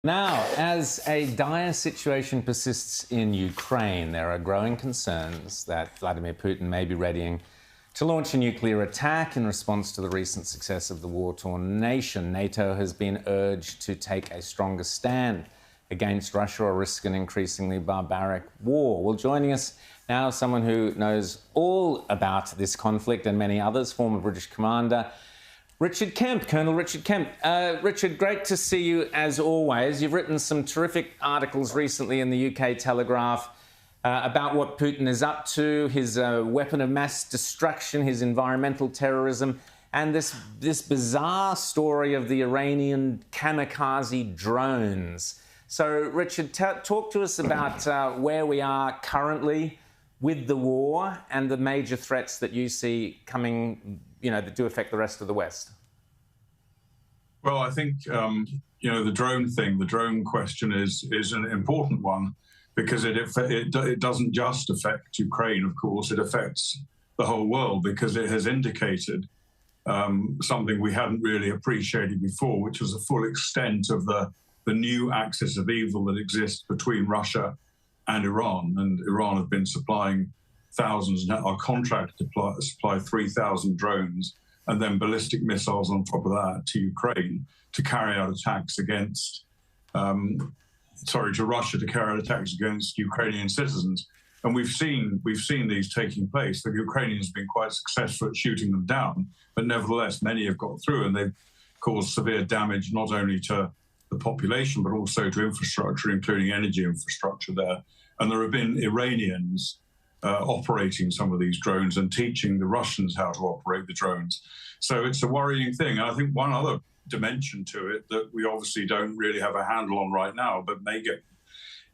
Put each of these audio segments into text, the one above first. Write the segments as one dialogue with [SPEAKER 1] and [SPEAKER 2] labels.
[SPEAKER 1] Now, as a dire situation persists in Ukraine, there are growing concerns that Vladimir Putin may be readying to launch a nuclear attack in response to the recent success of the war-torn nation. NATO has been urged to take a stronger stand against Russia or risk an increasingly barbaric war. Well, joining us now, someone who knows all about this conflict and many others, former British commander Richard Kemp, Colonel Richard Kemp. Richard, great to see you as always. You've written some terrific articles recently in the UK Telegraph about what Putin is up to, his weapon of mass destruction, his environmental terrorism, and this bizarre story of the Iranian kamikaze drones. So, Richard, talk to us about where we are currently with the war and the major threats that you see coming, that do affect the rest of the West.
[SPEAKER 2] Well, I think, the drone question is an important one because it doesn't just affect Ukraine, of course, it affects the whole world because it has indicated something we hadn't really appreciated before, which was the full extent of the new axis of evil that exists between Russia and Iran. And Iran have been supplying thousands, now are contracted to supply 3,000 drones and then ballistic missiles on top of that to Ukraine to carry out attacks against, to Russia to carry out attacks against Ukrainian citizens. And we've seen these taking place. The Ukrainians have been quite successful at shooting them down, but nevertheless, many have got through and they've caused severe damage not only to the population, but also to infrastructure, including energy infrastructure there. And there have been Iranians operating some of these drones and teaching the Russians how to operate the drones. So it's a worrying thing. And I think one other dimension to it that we obviously don't really have a handle on right now, but may get,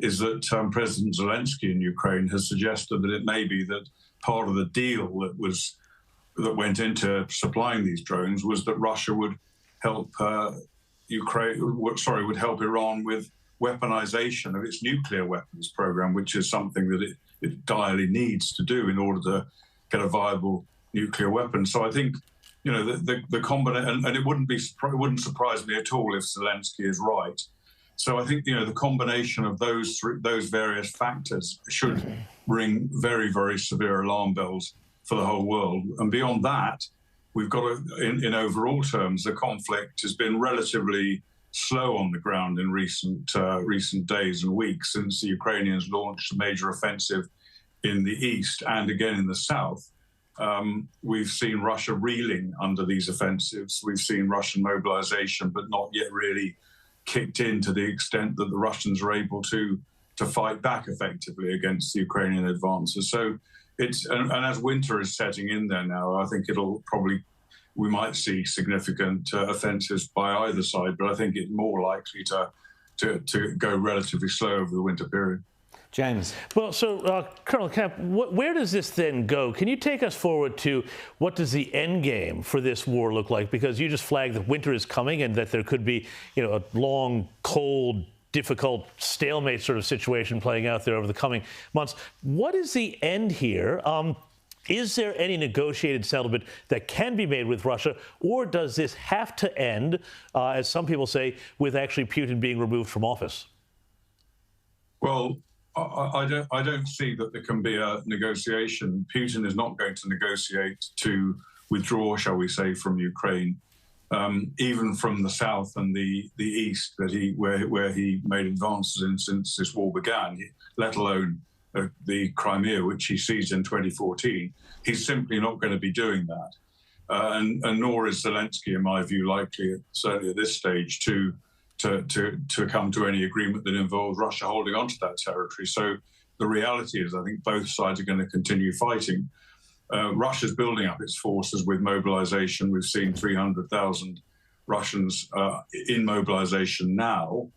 [SPEAKER 2] is that President Zelensky in Ukraine has suggested that it may be that part of the deal that went into supplying these drones was that Russia would help would help Iran with weaponization of its nuclear weapons program, which is something that it direly needs to do in order to get a viable nuclear weapon. So I think, the combination, and it wouldn't surprise me at all if Zelensky is right. So I think, the combination of those various factors should ring very, very severe alarm bells for the whole world. And beyond that, we've got in overall terms, the conflict has been relatively slow on the ground in recent days and weeks since the Ukrainians launched a major offensive in the east and again in the south. We've seen Russia reeling under these offensives. We've seen Russian mobilization, but not yet really kicked in to the extent that the Russians are able to fight back effectively against the Ukrainian advances. So and as winter is setting in there now, I think we might see significant offensives by either side, but I think it's more likely to go relatively slow over the winter period.
[SPEAKER 1] James.
[SPEAKER 3] Well, so Colonel Kemp, where does this then go? Can you take us forward to what does the end game for this war look like? Because you just flagged that winter is coming and that there could be, a long, cold, difficult stalemate sort of situation playing out there over the coming months. What is the end here? Is there any negotiated settlement that can be made with Russia, or does this have to end, as some people say, with actually Putin being removed from office?
[SPEAKER 2] Well, I don't see that there can be a negotiation. Putin is not going to negotiate to withdraw, shall we say, from Ukraine, even from the south and the east where he made advances in since this war began, let alone the Crimea, which he seized in 2014. He's simply not going to be doing that. And nor is Zelensky, in my view, likely, certainly at this stage, to come to any agreement that involves Russia holding on to that territory. So the reality is, I think both sides are going to continue fighting. Russia's building up its forces with mobilization. We've seen 300,000 Russians in mobilization now,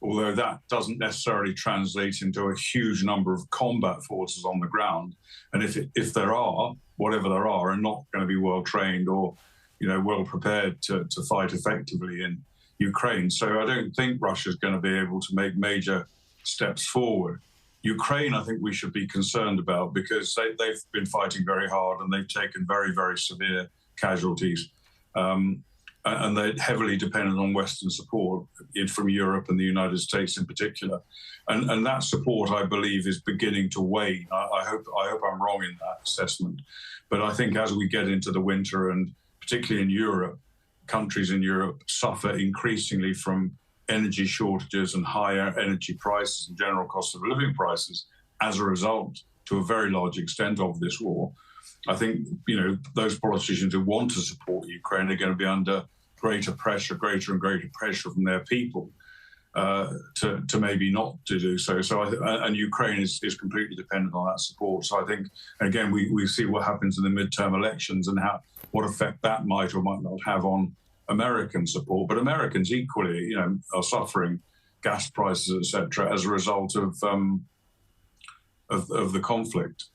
[SPEAKER 2] although that doesn't necessarily translate into a huge number of combat forces on the ground. And if there are, whatever there are not going to be well trained or, well prepared to fight effectively in Ukraine. So I don't think Russia's going to be able to make major steps forward. Ukraine, I think we should be concerned about because they've been fighting very hard and they've taken very, very severe casualties. and they're heavily dependent on Western support from Europe and the United States in particular. And that support, I believe, is beginning to wane. I hope I'm wrong in that assessment. But I think as we get into the winter, and particularly in Europe, countries in Europe suffer increasingly from energy shortages and higher energy prices and general cost of living prices as a result, to a very large extent, of this war. I think, those politicians who want to support Ukraine are going to be under greater and greater pressure from their people to maybe not to do so. And Ukraine is completely dependent on that support. So I think, again, we see what happens in the midterm elections and what effect that might or might not have on American support. But Americans equally, are suffering gas prices, etc., as a result of the conflict.